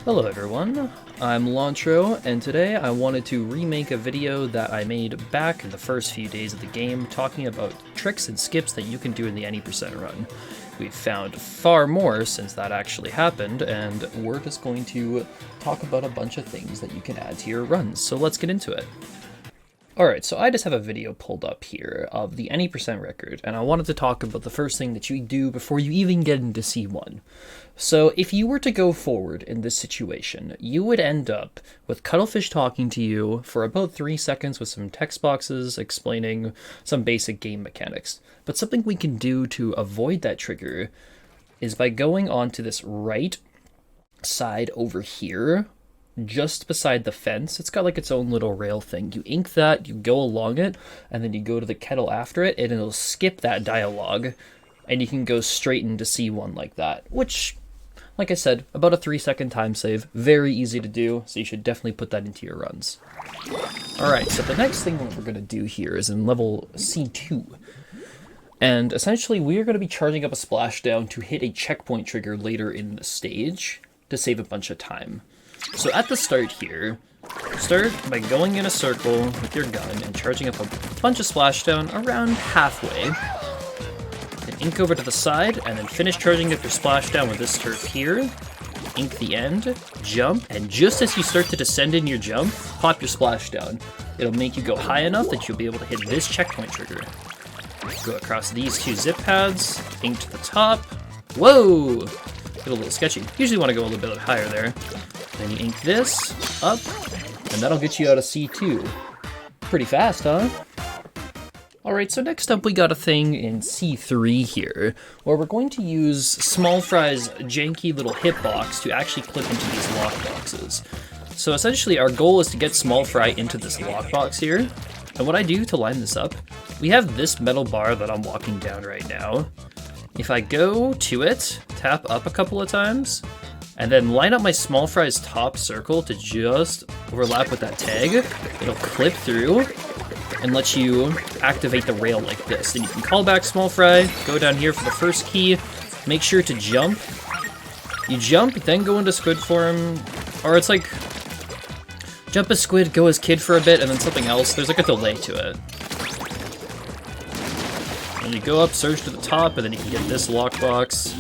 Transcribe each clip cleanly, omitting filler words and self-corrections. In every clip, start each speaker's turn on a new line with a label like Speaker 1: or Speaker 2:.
Speaker 1: Hello everyone, I'm Lantro, and today I wanted to remake a video that I made back in the first few days of the game talking about tricks and skips that you can do in the any percent run. We've found far more since that actually happened, and we're just going to talk about a bunch of things that you can add to your runs, so let's get into it. Alright, so I just have a video pulled up here of the any percent record, and I wanted to talk about the first thing that you do before you even get into C1. So if you were to go forward in this situation, you would end up with Cuttlefish talking to you for about 3 seconds with some text boxes explaining some basic game mechanics. But something we can do to avoid that trigger is by going onto this right side over here, just beside the fence. It's got like its own little rail thing. You ink that, you go along it, and then you go to the kettle after it, and it'll skip that dialogue, and you can go straight into C1 like that, which, like I said, about a 3-second time save. Very easy to do, so you should definitely put that into your runs. Alright, so the next thing we're going to do here is in level C2. And essentially, we're going to be charging up a splashdown to hit a checkpoint trigger later in the stage to save a bunch of time. So at the start here, start by going in a circle with your gun and charging up a bunch of splashdown around halfway. Then ink over to the side, and then finish charging up your splashdown with this turf here. Ink the end, jump, and just as you start to descend in your jump, pop your splashdown. It'll make you go high enough that you'll be able to hit this checkpoint trigger. Go across these 2 zip pads, ink to the top. Whoa! Get a little sketchy. Usually want to go a little bit higher there. Then you ink this up, and that'll get you out of C2. Pretty fast, huh? Alright, so next up we got a thing in C3 here, where we're going to use Smallfry's janky little hitbox to actually clip into these lockboxes. So essentially our goal is to get Smallfry into this lockbox here, and what I do to line this up, we have this metal bar that I'm walking down right now. If I go to it, tap up a couple of times, and then line up my Smallfry's top circle to just overlap with that tag, it'll clip through and let you activate the rail like this. Then you can call back Smallfry, go down here for the first key, make sure to jump. You jump, then go into squid form, or it's like jump as squid, go as kid for a bit, and then something else. There's like a delay to it. And you go up, surge to the top, and then you can get this lockbox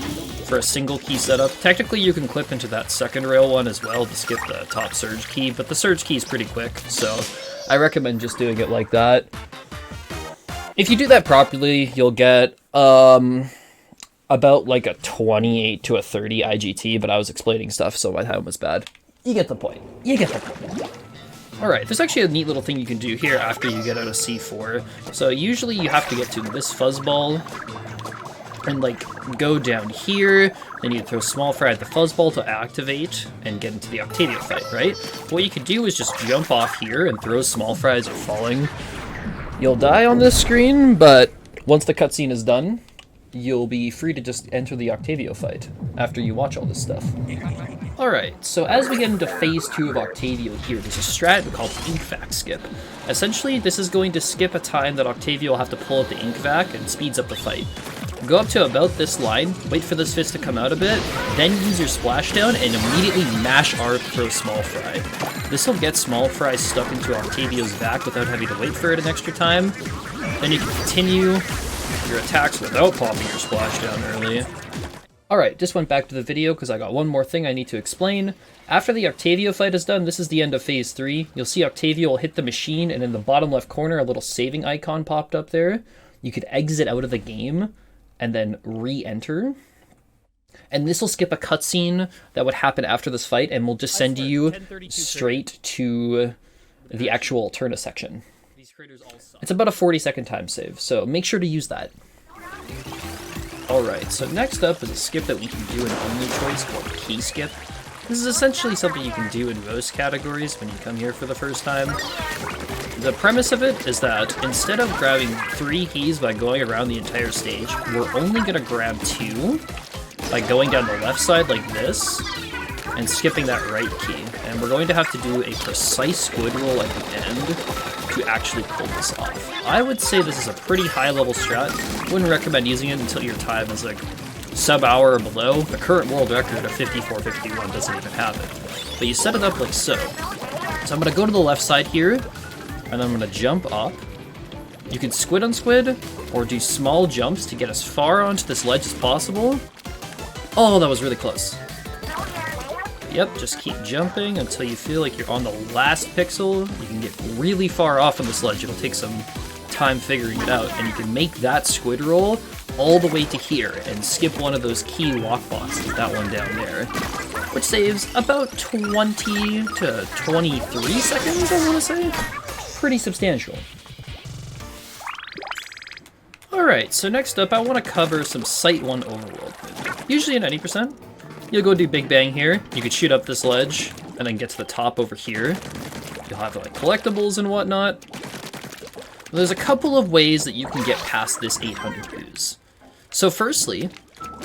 Speaker 1: for a single key setup. Technically you can clip into that second rail one as well to skip the top surge key, but the surge key is pretty quick, so I recommend just doing it like that. If you do that properly, you'll get about like a 28 to a 30 IGT, but I was explaining stuff, so my time was bad. You get the point. You get the point. Alright, there's actually a neat little thing you can do here after you get out of C4. So usually you have to get to this fuzzball and like go down here, then you throw Smallfry at the fuzzball to activate and get into the Octavio fight, right? What you could do is just jump off here and throw Smallfry as you're falling. You'll die on this screen, but once the cutscene is done, you'll be free to just enter the Octavio fight after you watch all this stuff. Alright, so as we get into phase 2 of Octavio here, there's a strat called ink vac skip. Essentially, this is going to skip a time that Octavio will have to pull out the ink vac and speeds up the fight. Go up to about this line, wait for this fist to come out a bit, then use your splashdown and immediately mash R to throw Smallfry. This will get Smallfry stuck into Octavio's vac without having to wait for it an extra time. Then you can continue your attacks without popping your splashdown early. Alright, just went back to the video because I got one more thing I need to explain. After the Octavio fight is done, this is the end of phase 3. You'll see Octavio will hit the machine, and in the bottom left corner a little saving icon popped up there. You could exit out of the game and then re-enter. And this will skip a cutscene that would happen after this fight, and will just send you straight to the actual Alterna section. It's about a 40-second time save, so make sure to use that. Alright, so next up is a skip that we can do in only choice called key skip. This is essentially something you can do in most categories when you come here for the first time. The premise of it is that instead of grabbing 3 keys by going around the entire stage, we're only going to grab 2 by going down the left side like this and skipping that right key. And we're going to have to do a precise squid roll at the end to actually pull this off. I would say this is a pretty high level strat. Wouldn't recommend using it until your time is like sub-hour or below. The current world record of 54:51 doesn't even have it. But you set it up like so. So I'm going to go to the left side here, and I'm going to jump up. You can squid on squid, or do small jumps to get as far onto this ledge as possible. Oh, that was really close. Yep, just keep jumping until you feel like you're on the last pixel. You can get really far off on this ledge. It'll take some time figuring it out, and you can make that squid roll all the way to here and skip one of those key lockboxes, that one down there, which saves about 20 to 23 seconds, I want to say. Pretty substantial. Alright, so next up I want to cover some Site 1 overworld. Usually at 90%. You'll go do Big Bang here. You could shoot up this ledge and then get to the top over here. You'll have like collectibles and whatnot. There's a couple of ways that you can get past this 800 ooze. So firstly,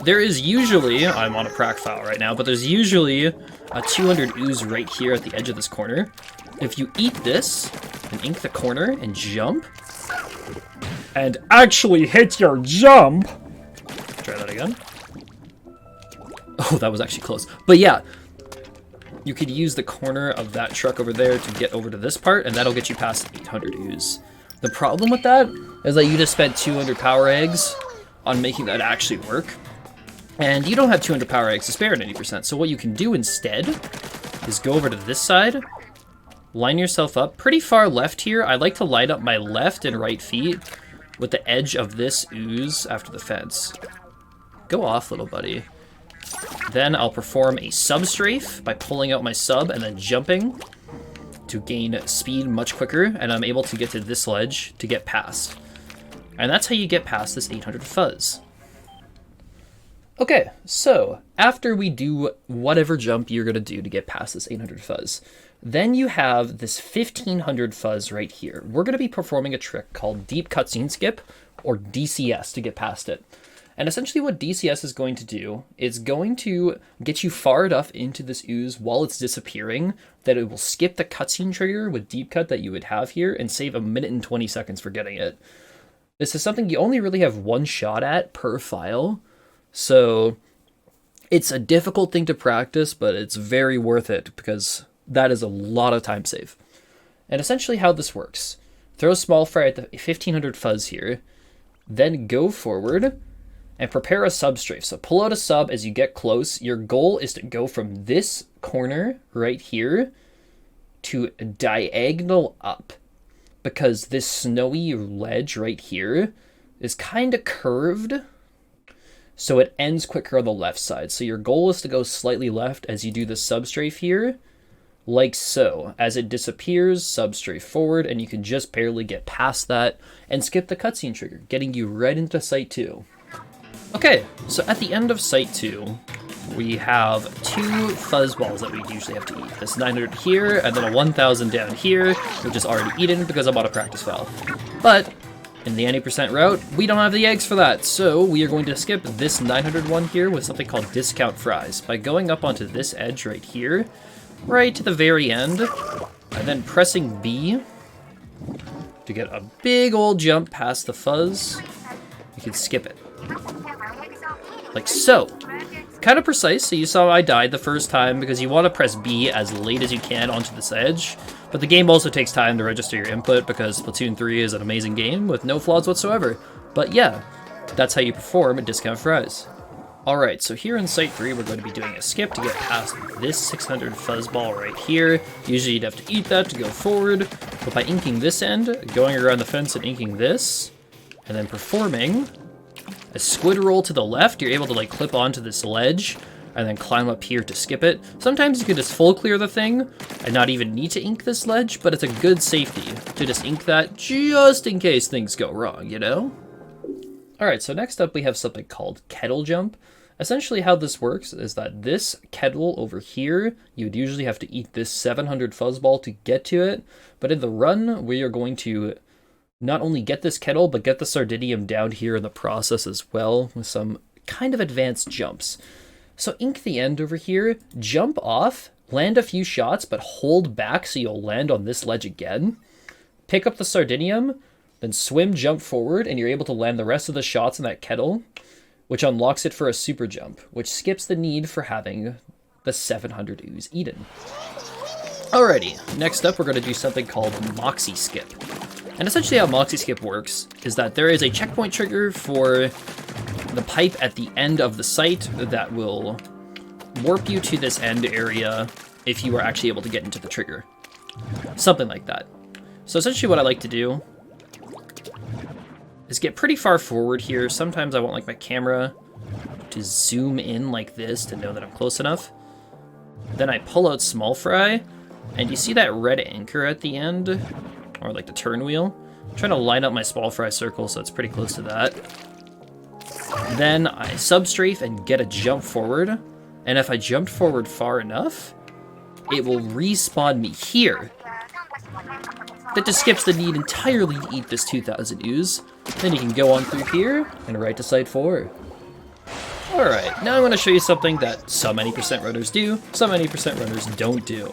Speaker 1: there is usually, I'm on a crack file right now, but there's usually a 200 ooze right here at the edge of this corner. If you eat this and ink the corner and jump, and actually hit your jump. Try that again. Oh, that was actually close. But yeah, you could use the corner of that truck over there to get over to this part, and that'll get you past 800 ooze. The problem with that is that you just spent 200 power eggs on making that actually work. And you don't have 200 power eggs to spare at 80%. So what you can do instead is go over to this side, line yourself up pretty far left here. I like to line up my left and right feet with the edge of this ooze after the fence. Go off, little buddy. Then I'll perform a sub strafe by pulling out my sub and then jumping to gain speed much quicker, and I'm able to get to this ledge to get past. And that's how you get past this 800 fuzz. Okay, so after we do whatever jump you're gonna do to get past this 800 fuzz, then you have this 1500 fuzz right here. We're gonna be performing a trick called Deep Cutscene Skip, or DCS, to get past it. And essentially what DCS is going to do is going to get you far enough into this ooze while it's disappearing that it will skip the cutscene trigger with deep cut that you would have here and save 1 minute and 20 seconds for getting it. This is something you only really have one shot at per file, so it's a difficult thing to practice, but it's very worth it because that is a lot of time save. And essentially how this works, throw Smallfry at the 1500 fuzz here, then go forward and prepare a sub strafe. So pull out a sub as you get close. Your goal is to go from this corner right here to diagonal up, because this snowy ledge right here is kind of curved, so it ends quicker on the left side. So your goal is to go slightly left as you do the sub strafe here, like so. As it disappears, sub strafe forward, and you can just barely get past that and skip the cutscene trigger, getting you right into Site 2. Okay, so at the end of Site 2, we have 2 fuzzballs that we usually have to eat. This 900 here, and then a 1000 down here, which is already eaten because I'm on a practice file. But in the 90% route, we don't have the eggs for that, so we are going to skip this 900 one here with something called discount fries by going up onto this edge right here, right to the very end, and then pressing B to get a big old jump past the fuzz. You can skip it. Like so. Kind of precise, so you saw I died the first time because you want to press B as late as you can onto this edge, but the game also takes time to register your input because Splatoon 3 is an amazing game with no flaws whatsoever. But yeah, that's how you perform discount fries. Alright, so here in Site 3 we're going to be doing a skip to get past this 600 fuzzball right here. Usually you'd have to eat that to go forward, but by inking this end, going around the fence and inking this, and then performing a squid roll to the left, you're able to like clip onto this ledge and then climb up here to skip it. Sometimes you can just full clear the thing and not even need to ink this ledge, but it's a good safety to just ink that just in case things go wrong, you know? Alright, so next up we have something called kettle jump. Essentially how this works is that this kettle over here, you would usually have to eat this 700 fuzzball to get to it, but in the run we are going to not only get this kettle, but get the sardinium down here in the process as well with some kind of advanced jumps. So ink the end over here, jump off, land a few shots, but hold back so you'll land on this ledge again. Pick up the sardinium, then swim, jump forward, and you're able to land the rest of the shots in that kettle. which unlocks it for a super jump, which skips the need for having the 700 ooze eaten. Alrighty, next up we're going to do something called moxy skip. And essentially how moxy skip works is that there is a checkpoint trigger for the pipe at the end of the site that will warp you to this end area if you are actually able to get into the trigger. Something like that. So essentially what I like to do is get pretty far forward here. Sometimes I want like my camera to zoom in like this to know that I'm close enough. Then I pull out Smallfry, and you see that red anchor at the end, or like the turn wheel. I'm trying to line up my Smallfry circle so it's pretty close to that. Then I substrafe and get a jump forward, and if I jumped forward far enough, it will respawn me here. That just skips the need entirely to eat this 2000 ooze. Then you can go on through here and right to site 4. Alright, now I'm going to show you something that some 80% runners do, some 80% runners don't do.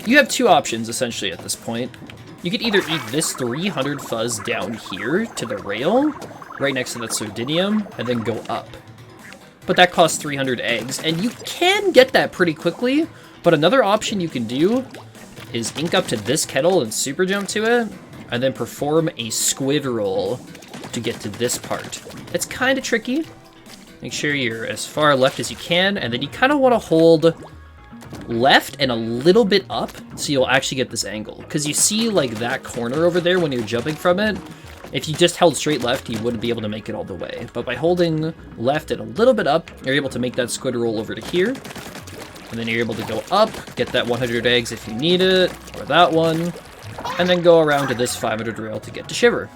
Speaker 1: You have two options essentially at this point. You could either eat this 300 fuzz down here to the rail, right next to that sardinium, and then go up. But that costs 300 eggs, and you can get that pretty quickly, but another option you can do is ink up to this kettle and super jump to it, and then perform a squid roll to get to this part. It's kind of tricky. Make sure you're as far left as you can, and then you kind of want to hold left and a little bit up so you'll actually get this angle. Because you see like that corner over there when you're jumping from it, if you just held straight left, you wouldn't be able to make it all the way. But by holding left and a little bit up, you're able to make that squid roll over to here. And then you're able to go up, get that 100 eggs if you need it, or that one, and then go around to this 500 rail to get to Shiver.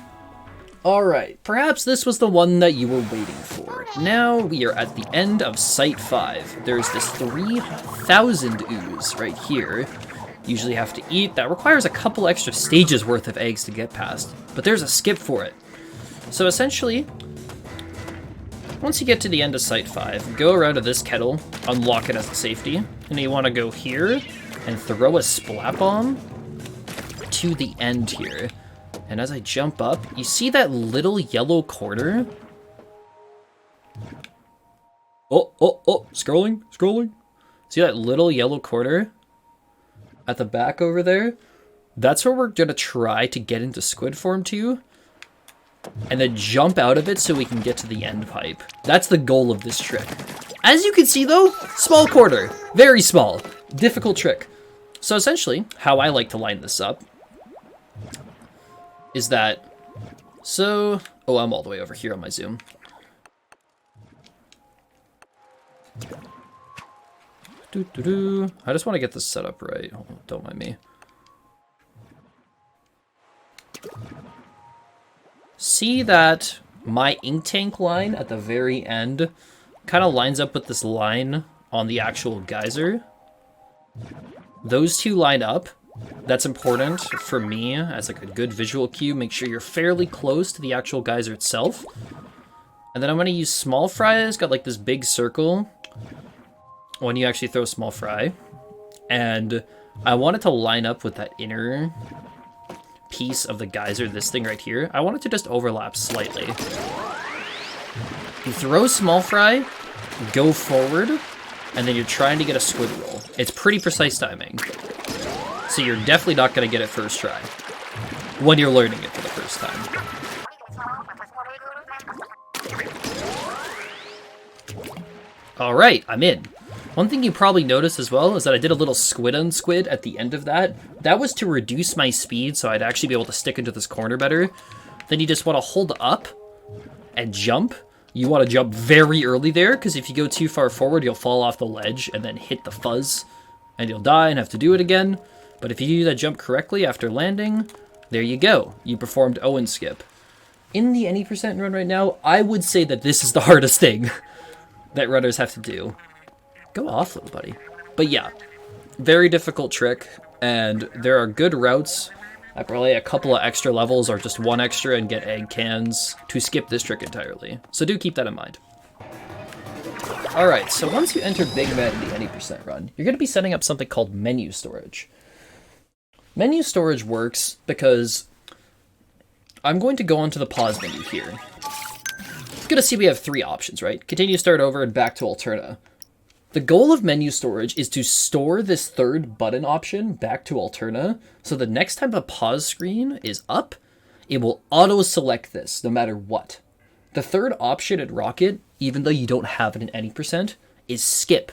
Speaker 1: Alright, perhaps this was the one that you were waiting for. Now we are at the end of Site 5. There's this 3,000 ooze right here. Usually have to eat. That requires a couple extra stages worth of eggs to get past, but there's a skip for it. So essentially, once you get to the end of Site 5, go around to this kettle, unlock it as a safety, and you want to go here and throw a splat bomb to the end here. And as I jump up, you see that little yellow corner? Oh, scrolling. See that little yellow corner at the back over there? That's where we're gonna try to get into squid form to, and then jump out of it so we can get to the end pipe. That's the goal of this trick. As you can see though, small corner, very small, difficult trick. So essentially, how I like to line this up is that, oh, I'm all the way over here on my zoom. I just want to get this set up right. Oh, don't mind me. See that my ink tank line at the very end kind of lines up with this line on the actual geyser? Those two line up. That's important for me as like a good visual cue. Make sure you're fairly close to the actual geyser itself. And then I'm going to use Smallfry. It's got like this big circle when you actually throw Smallfry. And I want it to line up with that inner piece of the geyser, this thing right here. I want it to just overlap slightly. You throw Smallfry, go forward, and then you're trying to get a squid roll. It's pretty precise timing. So you're definitely not going to get it first try when you're learning it for the first time. Alright, I'm in. One thing you probably noticed as well is that I did a little squid on squid at the end of that. That was to reduce my speed so I'd actually be able to stick into this corner better. Then you just want to hold up and jump. You want to jump very early there, because if you go too far forward, you'll fall off the ledge and then hit the fuzz, and you'll die and have to do it again. But if you do that jump correctly after landing, there you go. You performed Owen skip. In the any percent run right now, I would say that this is the hardest thing that runners have to do. Go off, little buddy. But yeah, very difficult trick, and there are good routes at probably a couple of extra levels or just one extra and get egg cans to skip this trick entirely. So do keep that in mind. Alright, so once you enter Big Mad in the any percent run, you're going to be setting up something called menu storage. Menu storage works because I'm going to go onto the pause menu here. gonna see we have 3 options, right? Continue, start over, and back to Alterna. The goal of menu storage is to store this 3rd button option back to Alterna, so the next time a pause screen is up, it will auto-select this, no matter what. The 3rd option in Rocket, even though you don't have it in any %, is skip.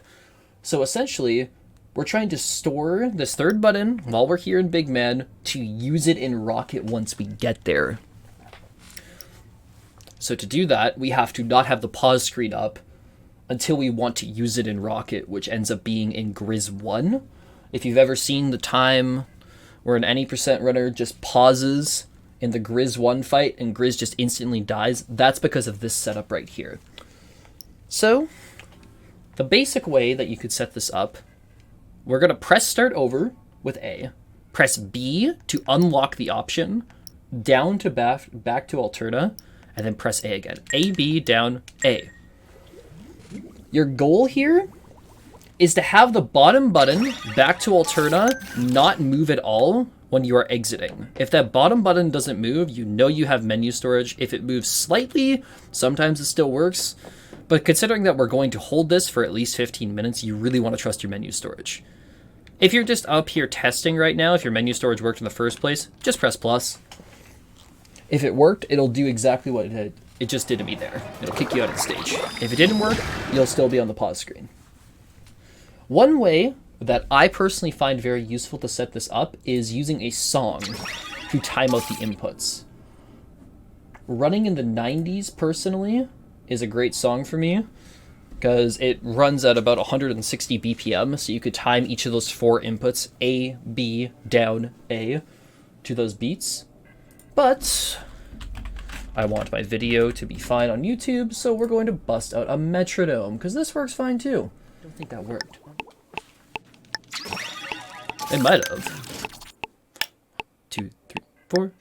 Speaker 1: So essentially, we're trying to store this 3rd button while we're here in Big Man to use it in Rocket once we get there. So to do that, we have to not have the pause screen up until we want to use it in Rocket, which ends up being in Grizz 1. If you've ever seen the time where an any % runner just pauses in the Grizz 1 fight and Grizz just instantly dies, that's because of this setup right here. So, the basic way that you could set this up, we're going to press start over with A, press B to unlock the option, down to back to Alterna, and then press A again. A, B, down, A. Your goal here is to have the bottom button back to Alterna not move at all when you are exiting. If that bottom button doesn't move, you know you have menu storage. If it moves slightly, sometimes it still works. But considering that we're going to hold this for at least 15 minutes, you really want to trust your menu storage. If you're just up here testing right now, if your menu storage worked in the first place, just press plus. If it worked, it'll do exactly what it just did to me there. It'll kick you out of the stage. If it didn't work, you'll still be on the pause screen. One way that I personally find very useful to set this up is using a song to time out the inputs. Running in the 90s, personally, is a great song for me because it runs at about 160 BPM, so you could time each of those 4 inputs, A, B, down, A, to those beats. But I want my video to be fine on YouTube, so we're going to bust out a metronome, because this works fine too. I don't think that worked. It might have. 2, 3, 4.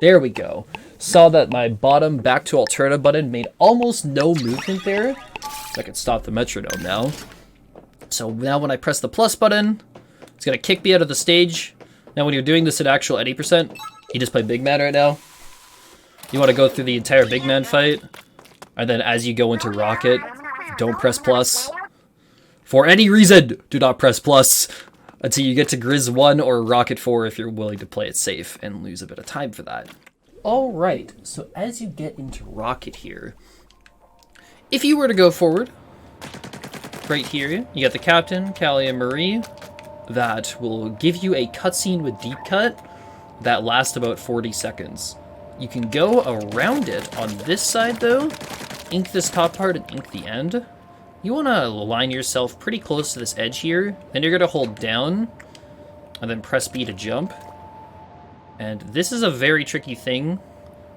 Speaker 1: There we go. Saw that my bottom back to Alterna button made almost no movement there. So I can stop the metronome now. So now when I press the plus button, it's going to kick me out of the stage. Now when you're doing this at actual 80%, you just play Big Man right now. You want to go through the entire Big Man fight. And then as you go into Rocket, don't press plus. For any reason, do not press plus until you get to Grizz 1 or Rocket 4 if you're willing to play it safe and lose a bit of time for that. Alright, so as you get into Rocket here, if you were to go forward, right here, you got the Captain, Callie, and Marie, that will give you a cutscene with deep cut that lasts about 40 seconds. You can go around it on this side though, ink this top part and ink the end. You want to align yourself pretty close to this edge here, then you're going to hold down and then press B to jump. And this is a very tricky thing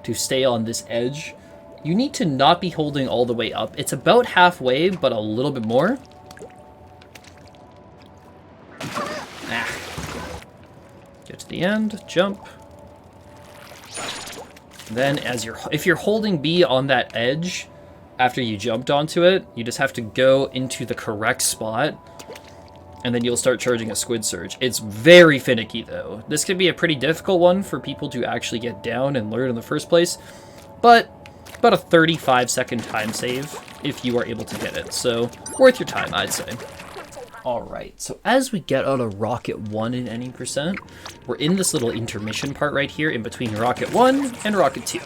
Speaker 1: to stay on this edge. You need to not be holding all the way up. It's about halfway, but a little bit more. Get to the end, jump. Then if you're holding B on that edge after you jumped onto it, you just have to go into the correct spot and then you'll start charging a squid surge. It's very finicky though. This could be a pretty difficult one for people to actually get down and learn in the first place, but about a 35-second time save if you are able to get it. So worth your time, I'd say. Alright, so as we get out of Rocket 1 in any %, we're in this little intermission part right here in between Rocket 1 and Rocket 2.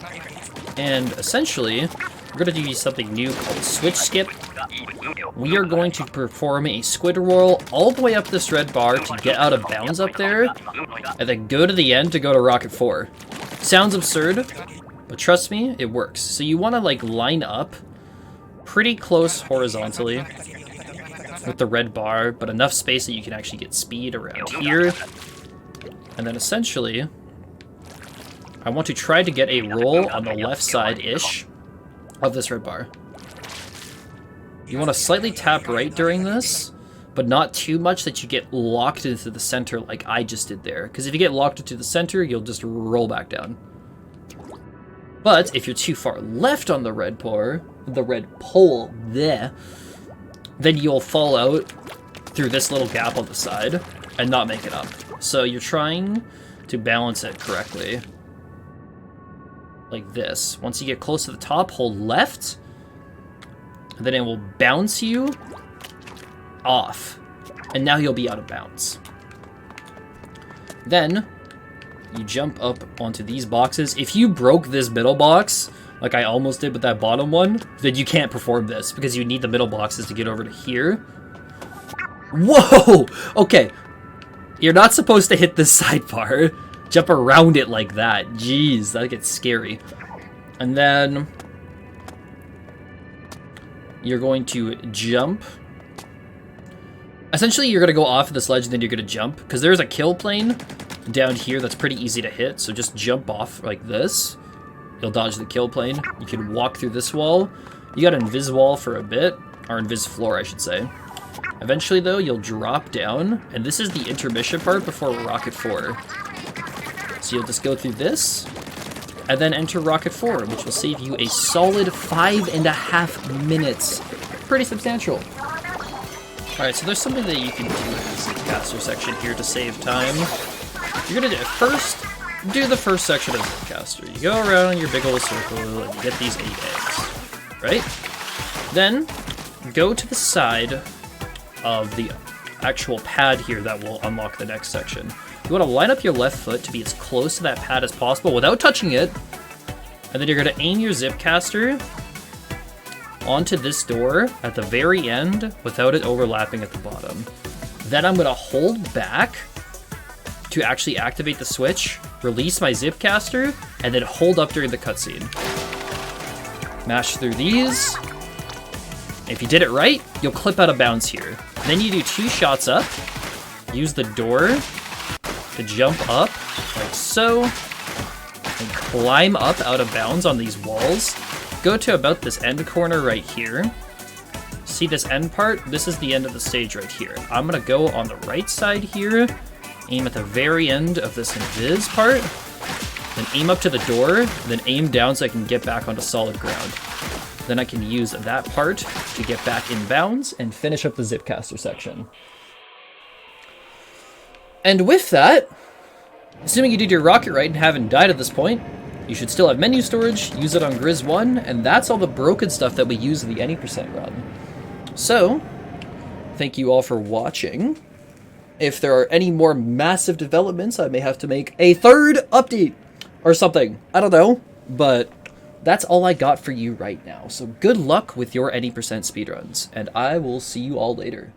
Speaker 1: And essentially, we're going to do something new called Switch Skip. We are going to perform a squid roll all the way up this red bar to get out of bounds up there, and then go to the end to go to Rocket 4. Sounds absurd, but trust me, it works. So you want to like line up pretty close horizontally with the red bar, but enough space that you can actually get speed around here. And then essentially, I want to try to get a roll on the left side-ish of this red bar. You want to slightly tap right during this, but not too much that you get locked into the center like I just did there. Because if you get locked into the center, you'll just roll back down. But if you're too far left on the red pole there, then you'll fall out through this little gap on the side and not make it up. So you're trying to balance it correctly. like this. Once you get close to the top, hold left, and then it will bounce you off. And now you'll be out of bounds. Then, you jump up onto these boxes. If you broke this middle box, like I almost did with that bottom one, then you can't perform this, because you need the middle boxes to get over to here. Whoa! Okay. You're not supposed to hit this sidebar. Jump around it like that. Jeez, that gets scary. And then you're going to jump. Essentially, you're going to go off of this ledge, and then you're going to jump, because there's a kill plane down here that's pretty easy to hit, so just jump off like this. You'll dodge the kill plane. You can walk through this wall. You got an invis wall for a bit, or invis floor, I should say. Eventually, though, you'll drop down, and this is the intermission part before Rocket 4. So you'll just go through this, and then enter Rocket 4, which will save you a solid 5.5 minutes. Pretty substantial. Alright, so there's something that you can do in the Zipcaster section here to save time. You're gonna do the first section of Zipcaster. You go around in your big old circle and you get these 8 eggs, right? Then, go to the side of the actual pad here that will unlock the next section. You want to line up your left foot to be as close to that pad as possible without touching it, and then you're going to aim your Zipcaster onto this door at the very end without it overlapping at the bottom. Then I'm going to hold back to actually activate the switch, release my Zipcaster, and then hold up during the cutscene. Mash through these. If you did it right, you'll clip out of bounds here. Then you do 2 shots up, use the door to jump up, like so, and climb up out of bounds on these walls. Go to about this end corner right here. See this end part? This is the end of the stage right here. I'm gonna go on the right side here, aim at the very end of this invis part, then aim up to the door, then aim down so I can get back onto solid ground. Then I can use that part to get back in bounds and finish up the Zipcaster section. And with that, assuming you did your rocket right and haven't died at this point, you should still have menu storage, use it on Grizz 1, and that's all the broken stuff that we use in the any percent run. So, thank you all for watching. If there are any more massive developments, I may have to make a 3rd update or something. I don't know, but that's all I got for you right now. So good luck with your any percent speedruns, and I will see you all later.